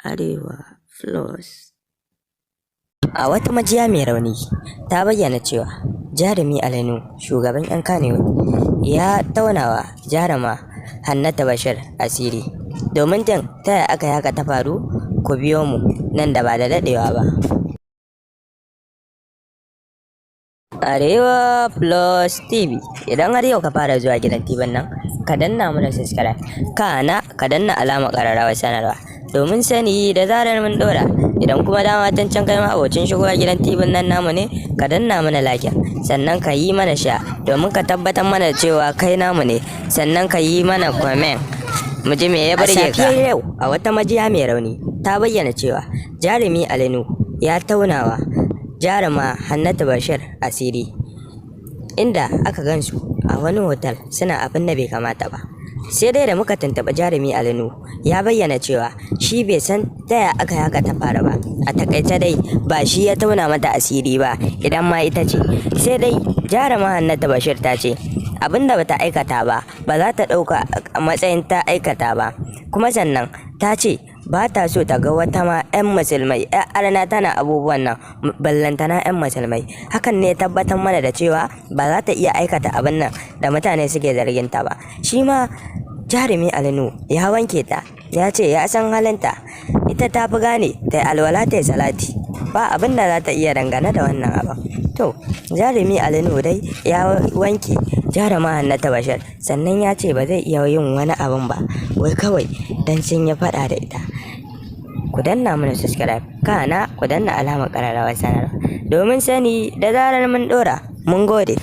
Arewa Plus. A wata majiya mai rauni ta bayyana cewa Jarumi Alinu, shugaban 'yan Kannywood, ya taunawa jaruma Hannatu Bashir asiri. Domin jin ta yaya aka yi haka ta faru, ku biyo mu nan da ba da daɗewa ba. Arewa Plus TV. Idan har yau ka fara zuwa gidan TV nan, ka danna mana subscribe. Kana ka danna alamar ƙararrawar sanarwa domin sani da zarar mun dora. Idan kuma dama can kai ma abocin shigowa gidan TV nan namu ne, ka danna mana like, sannan ka yi mana share domin ka tabbatar mana cewa kai namu ne, sannan ka yi mana comment mu ji me ya burge ka. Yau a wata majiya mai rauni ta bayyana cewa Jarumi Alinu ya taunawa jaruma Hannatu Bashir asiri, inda aka gansu a wani hotel suna abin da bai kamata ba. Sai dai da muka tuntuɓi Jarumi Alinu, ya bayyana cewa shi bai san taya aka haka ta fara ba. A takaice dai ba shi ya tauna mata asiri ba, idan ma ita ce. Sai dai jaruma Hannatu Bashir ta ce abin da bata aikata ba za ta ɗauka a matsayin ta aikata ba, kuma sannan ta ce ba ta so ta ga wata ma 'yan musulmai 'yan arna tana abubuwan nan, ballantana 'yan musulmai. Hakan ne tabbatar mana da cewa ba za ta iya aikata abin nan da mutane suke zargin ta ba. Shi ma Jarumi Alinu ya wanke ta, ya ce ya san halinta, ita ta fi gane ta yi alwala ta yi salati, ba abin da za ta iya dangane da wannan abin. To Jarumi Alinu dai ya wanke jaruma Hannatu Bashir, sannan ya ce ba zai iya yin wani abin ba, wai kawai dan sun yi faɗa da ita. Ku danna mana subscribe, kana ku danna alamar ƙararrawar sanarwa domin sani da zarar mun ɗora. Mun gode.